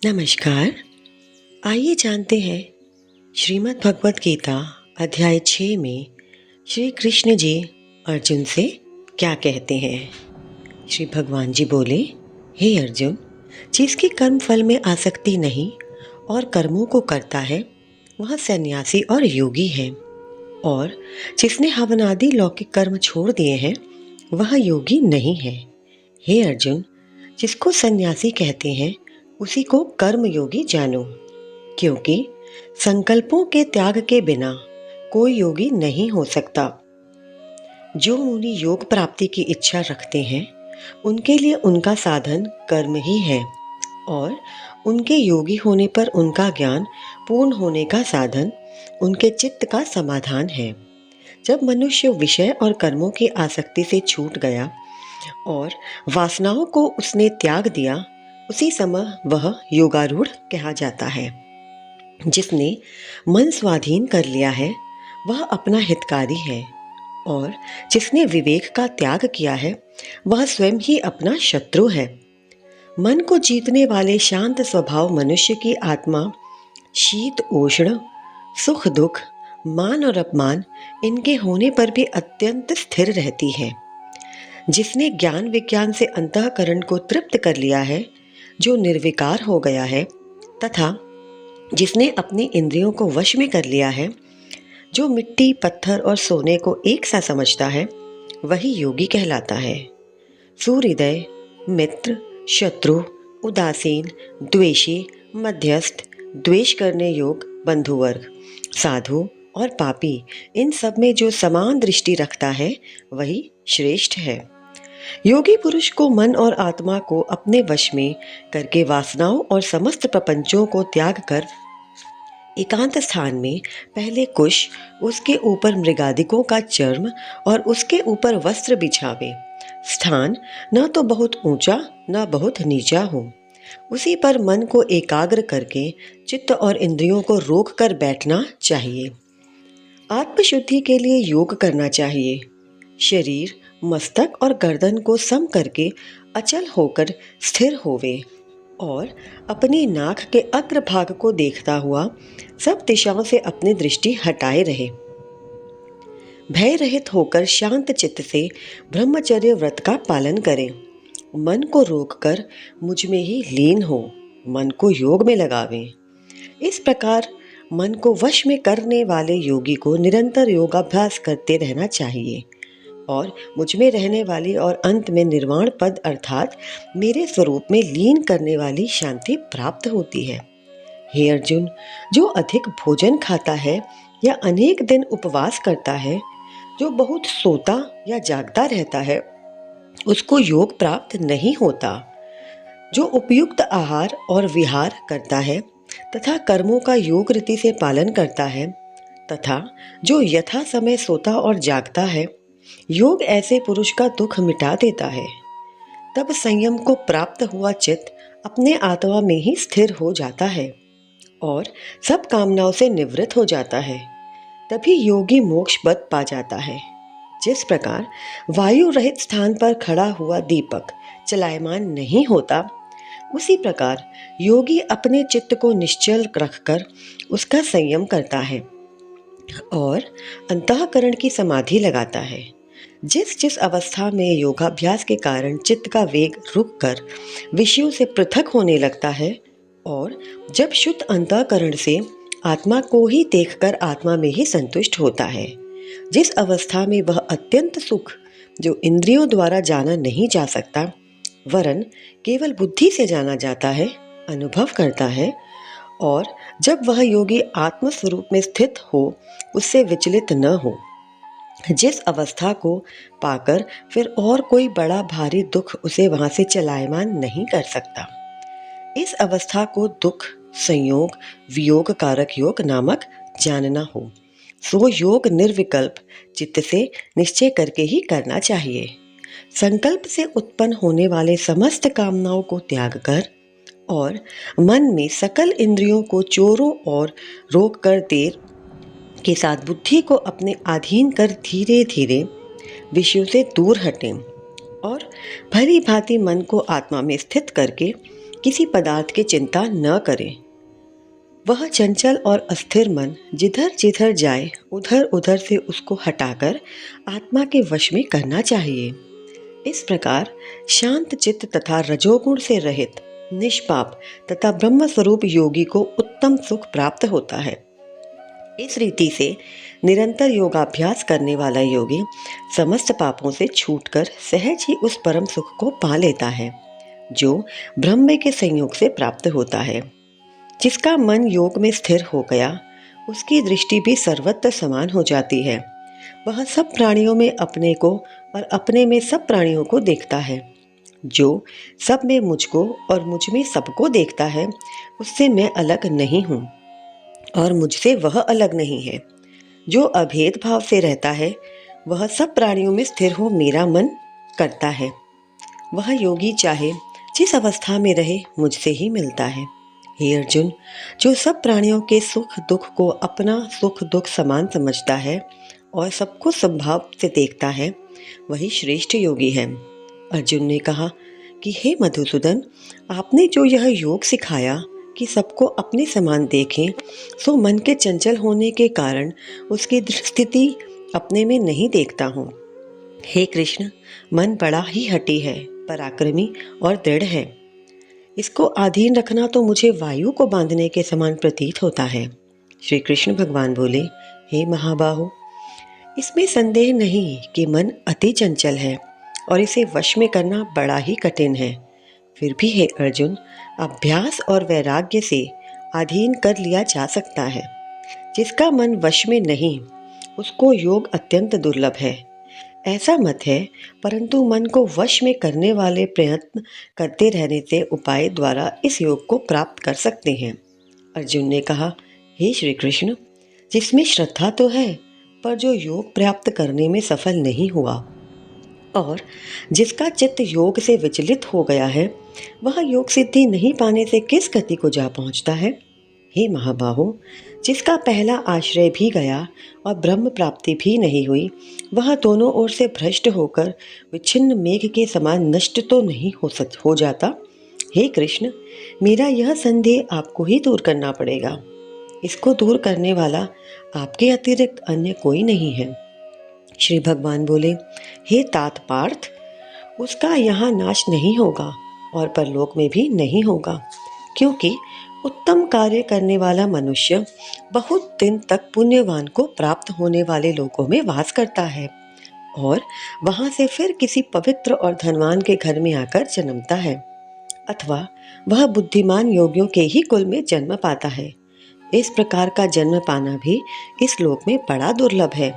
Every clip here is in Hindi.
नमस्कार। आइए जानते हैं श्रीमद् भगवत गीता अध्याय 6 में श्री कृष्ण जी अर्जुन से क्या कहते हैं। श्री भगवान जी बोले, हे अर्जुन, जिसकी कर्म फल में आसक्ति नहीं और कर्मों को करता है वह सन्यासी और योगी है, और जिसने हवन आदि लौकिक कर्म छोड़ दिए हैं वह योगी नहीं है। हे अर्जुन, जिसको सन्यासी कहते हैं उसी को कर्म योगी जानो, क्योंकि संकल्पों के त्याग के बिना कोई योगी नहीं हो सकता। जो मुनि योग प्राप्ति की इच्छा रखते हैं उनके लिए उनका साधन कर्म ही है, और उनके योगी होने पर उनका ज्ञान पूर्ण होने का साधन उनके चित्त का समाधान है। जब मनुष्य विषय और कर्मों की आसक्ति से छूट गया और वासनाओं को उसने त्याग दिया, उसी समय वह योगारूढ़ कहा जाता है। जिसने मन स्वाधीन कर लिया है वह अपना हितकारी है, और जिसने विवेक का त्याग किया है वह स्वयं ही अपना शत्रु है। मन को जीतने वाले शांत स्वभाव मनुष्य की आत्मा शीत उष्ण, सुख दुख, मान और अपमान इनके होने पर भी अत्यंत स्थिर रहती है। जिसने ज्ञान विज्ञान से अंतःकरण को तृप्त कर लिया है, जो निर्विकार हो गया है, तथा जिसने अपनी इंद्रियों को वश में कर लिया है, जो मिट्टी पत्थर और सोने को एक सा समझता है, वही योगी कहलाता है। सूर्योदय, मित्र, शत्रु, उदासीन, द्वेषी, मध्यस्थ, द्वेष करने योग, बंधुवर्ग, साधु और पापी, इन सब में जो समान दृष्टि रखता है वही श्रेष्ठ है। योगी पुरुष को मन और आत्मा को अपने वश में करके वासनाओं और समस्त प्रपंचों को त्याग कर एकांत स्थान में पहले कुश, उसके ऊपर मृगादिकों का चर्म और उसके ऊपर वस्त्र बिछावे। स्थान न तो बहुत ऊंचा न बहुत नीचा हो, उसी पर मन को एकाग्र करके चित्त और इंद्रियों को रोक कर बैठना चाहिए। आत्मशुद्धि के लिए योग करना चाहिए। शरीर, मस्तक और गर्दन को सम करके अचल होकर स्थिर होवे, और अपनी नाक के अग्रभाग को देखता हुआ सब दिशाओं से अपनी दृष्टि हटाए रहे। भय रहित होकर शांत चित्त से ब्रह्मचर्य व्रत का पालन करें। मन को रोककर मुझ में ही लीन हो, मन को योग में लगावें। इस प्रकार मन को वश में करने वाले योगी को निरंतर योगाभ्यास करते रहना चाहिए, और मुझ में रहने वाली और अंत में निर्वाण पद अर्थात मेरे स्वरूप में लीन करने वाली शांति प्राप्त होती है। हे अर्जुन, जो अधिक भोजन खाता है या अनेक दिन उपवास करता है, जो बहुत सोता या जागता रहता है, उसको योग प्राप्त नहीं होता। जो उपयुक्त आहार और विहार करता है तथा कर्मों का योग रीति से पालन करता है, तथा जो यथा समय सोता और जागता है, योग ऐसे पुरुष का दुख मिटा देता है। तब संयम को प्राप्त हुआ चित्त अपने आत्मा में ही स्थिर हो जाता है और सब कामनाओं से निवृत्त हो जाता है। तभी योगी मोक्ष पद पा जाता है। जिस प्रकार वायु रहित स्थान पर खड़ा हुआ दीपक चलायमान नहीं होता, उसी प्रकार योगी अपने चित्त को निश्चल रखकर उसका संयम करता है और अंतःकरण की समाधि लगाता है। जिस जिस अवस्था में योगाभ्यास के कारण चित्त का वेग रुककर विषयों से पृथक होने लगता है, और जब शुद्ध अंतःकरण से आत्मा को ही देखकर आत्मा में ही संतुष्ट होता है, जिस अवस्था में वह अत्यंत सुख जो इंद्रियों द्वारा जाना नहीं जा सकता वरन केवल बुद्धि से जाना जाता है, अनुभव करता है, और जब वह योगी आत्म स्वरूप में स्थित हो, उससे विचलित न हो, जिस अवस्था को पाकर फिर और कोई बड़ा भारी दुख उसे वहां से चलायमान नहीं कर सकता, इस अवस्था को दुख संयोग वियोग कारक योग नामक जानना हो। सो योग निर्विकल्प चित्त से निश्चय करके ही करना चाहिए। संकल्प से उत्पन्न होने वाले समस्त कामनाओं को त्याग कर और मन में सकल इंद्रियों को चोरों और रोक कर देर के साथ बुद्धि को अपने अधीन कर धीरे धीरे विषयों से दूर हटें, और भली भांति मन को आत्मा में स्थित करके किसी पदार्थ की चिंता न करे। वह चंचल और अस्थिर मन जिधर जिधर जाए उधर उधर से उसको हटाकर आत्मा के वश में करना चाहिए। इस प्रकार शांत चित्त तथा रजोगुण से रहित निष्पाप तथा ब्रह्म स्वरूप योगी को उत्तम सुख प्राप्त होता है। इस रीति से निरंतर योगाभ्यास करने वाला योगी समस्त पापों से छूटकर सहज ही उस परम सुख को पा लेता है जो ब्रह्म के संयोग से प्राप्त होता है। जिसका मन योग में स्थिर हो गया उसकी दृष्टि भी सर्वत्र समान हो जाती है। वह सब प्राणियों में अपने को और अपने में सब प्राणियों को देखता है। जो सब में मुझको और मुझ में सबको देखता है उससे मैं अलग नहीं हूँ और मुझसे वह अलग नहीं है। जो अभेद भाव से रहता है वह सब प्राणियों में स्थिर हो मेरा मन करता है। वह योगी चाहे जिस अवस्था में रहे मुझसे ही मिलता है। हे अर्जुन, जो सब प्राणियों के सुख दुख को अपना सुख दुख समान समझता है और सबको समभाव से देखता है वही श्रेष्ठ योगी है। अर्जुन ने कहा कि हे मधुसूदन, आपने जो यह योग सिखाया कि सबको अपने समान देखें, सो मन के चंचल होने के कारण उसकी स्थिति अपने में नहीं देखता हूँ। हे कृष्ण, मन बड़ा ही हठी है, पराक्रमी और दृढ़ है। इसको अधीन रखना तो मुझे वायु को बांधने के समान प्रतीत होता है। श्री कृष्ण भगवान बोले, हे महाबाहो, इसमें संदेह नहीं कि मन अति चंचल है और इसे वश में करना बड़ा ही कठिन है। फिर भी हे अर्जुन, अभ्यास और वैराग्य से अधीन कर लिया जा सकता है। जिसका मन वश में नहीं उसको योग अत्यंत दुर्लभ है, ऐसा मत है। परंतु मन को वश में करने वाले प्रयत्न करते रहने से उपाय द्वारा इस योग को प्राप्त कर सकते हैं। अर्जुन ने कहा, हे श्री कृष्ण, जिसमें श्रद्धा तो है पर जो योग प्राप्त करने में सफल नहीं हुआ और जिसका चित्त योग से विचलित हो गया है वह योग सिद्धि नहीं पाने से किस गति को जा पहुंचता है। हे महाबाहो, जिसका पहला आश्रय भी गया और ब्रह्म प्राप्ति भी नहीं हुई वह दोनों ओर से भ्रष्ट होकर विच्छिन्न मेघ के समान नष्ट तो नहीं हो जाता। हे कृष्ण, मेरा यह संदेह आपको ही दूर करना पड़ेगा। इसको दूर करने वाला आपके अतिरिक्त अन्य कोई नहीं है। श्री भगवान बोले, हे तात पार्थ, उसका यहाँ नाश नहीं होगा और परलोक में भी नहीं होगा, क्योंकि उत्तम कार्य करने वाला मनुष्य बहुत दिन तक पुण्यवान को प्राप्त होने वाले लोकों में वास करता है और वहां से फिर किसी पवित्र और धनवान के घर में आकर जन्मता है, अथवा वह बुद्धिमान योगियों के ही कुल में जन्म पाता है। इस प्रकार का जन्म पाना भी इस लोक में बड़ा दुर्लभ है।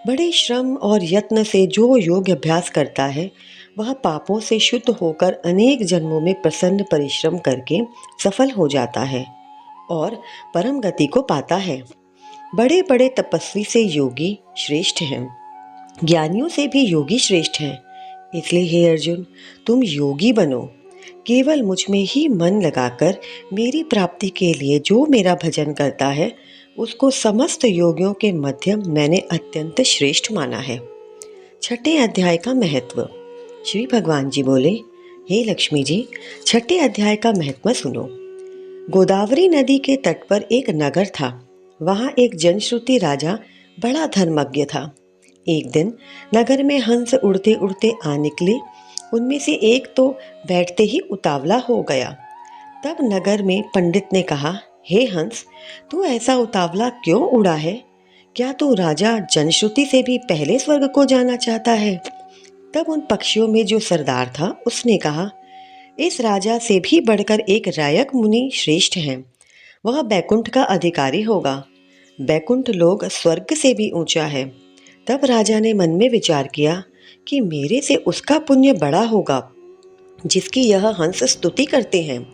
बड़े श्रम और यत्न से जो योग अभ्यास करता है वह पापों से शुद्ध होकर अनेक जन्मों में प्रसन्न परिश्रम करके सफल हो जाता है और परम गति को पाता है। बड़े बड़े तपस्वी से योगी श्रेष्ठ हैं, ज्ञानियों से भी योगी श्रेष्ठ हैं। इसलिए हे अर्जुन, तुम योगी बनो। केवल मुझ में ही मन लगाकर मेरी प्राप्ति के लिए जो मेरा भजन करता है उसको समस्त योगियों के मध्य मैंने अत्यंत श्रेष्ठ माना है। छठे अध्याय का महत्व। श्री भगवान जी बोले, हे लक्ष्मी जी, छठे अध्याय का महत्व सुनो। गोदावरी नदी के तट पर एक नगर था। वहाँ एक जनश्रुति राजा बड़ा धर्मज्ञ था। एक दिन नगर में हंस उड़ते उड़ते आ निकले। उनमें से एक तो बैठते ही उतावला हो गया। तब नगर में पंडित ने कहा, हे हंस, तू ऐसा उतावला क्यों उड़ा है? क्या तू राजा जनश्रुति से भी पहले स्वर्ग को जाना चाहता है? तब उन पक्षियों में जो सरदार था उसने कहा, इस राजा से भी बढ़कर एक रायक मुनि श्रेष्ठ है। वह बैकुंठ का अधिकारी होगा। बैकुंठ लोक स्वर्ग से भी ऊंचा है। तब राजा ने मन में विचार किया कि मेरे से उसका पुण्य बड़ा होगा जिसकी यह हंस स्तुति करते हैं।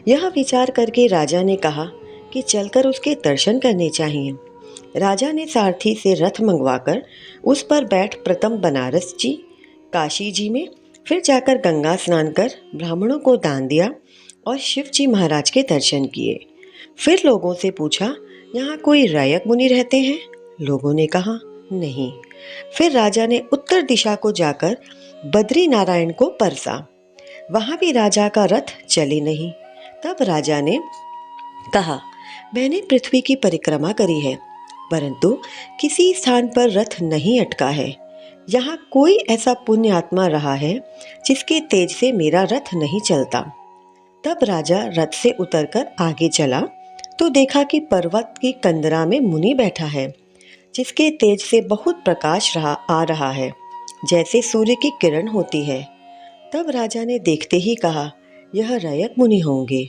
यह विचार करके राजा ने कहा कि चलकर उसके दर्शन करने चाहिए। राजा ने सारथी से रथ मंगवाकर उस पर बैठ प्रथम बनारस जी, काशी जी में, फिर जाकर गंगा स्नान कर ब्राह्मणों को दान दिया और शिव जी महाराज के दर्शन किए। फिर लोगों से पूछा, यहाँ कोई रायक मुनि रहते हैं? लोगों ने कहा, नहीं। फिर राजा ने उत्तर दिशा को जाकर बद्री नारायण को परसा। वहाँ भी राजा का रथ चले नहीं। तब राजा ने कहा, मैंने पृथ्वी की परिक्रमा करी है, परंतु किसी स्थान पर रथ नहीं अटका है। यहाँ कोई ऐसा पुण्य आत्मा रहा है जिसके तेज से मेरा रथ नहीं चलता। तब राजा रथ से उतरकर आगे चला तो देखा कि पर्वत की कंदरा में मुनि बैठा है, जिसके तेज से बहुत प्रकाश आ रहा है, जैसे सूर्य की किरण होती है। तब राजा ने देखते ही कहा, यह रयक मुनि होंगे।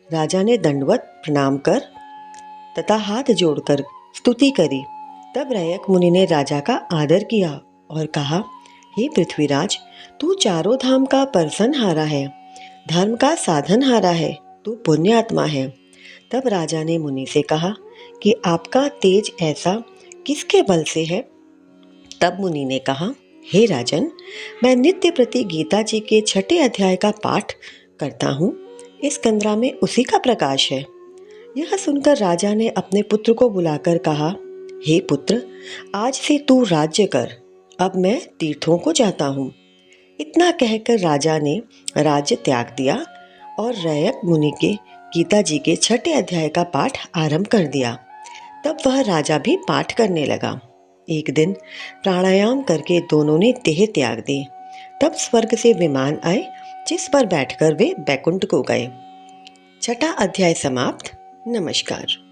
राजा ने दंडवत प्रणाम कर तथा हाथ जोड़कर स्तुति करी। तब रयक मुनि ने राजा का आदर किया और कहा, हे पृथ्वीराज, तू चारों धाम का परसनहारा है, धर्म का साधनहारा है, तू पुण्य आत्मा है। तब राजा ने मुनि से कहा कि आपका तेज ऐसा किसके बल से है? तब मुनि ने कहा, हे राजन, मैं नित्य प्रति गीता जी के 6 अध्याय का पाठ करता हूँ। इस कंदरा में उसी का प्रकाश है। यह सुनकर राजा ने अपने पुत्र को बुलाकर कहा, हे पुत्र, आज से तू राज्य कर, अब मैं तीर्थों को जाता हूँ। इतना कहकर राजा ने राज्य त्याग दिया और रयक मुनि के गीता जी के 6 अध्याय का पाठ आरंभ कर दिया। तब वह राजा भी पाठ करने लगा। एक दिन प्राणायाम करके दोनों ने देह त्याग दी। तब स्वर्ग से विमान आए, जिस पर बैठकर वे बैकुंठ को गए। 6 अध्याय समाप्त। नमस्कार।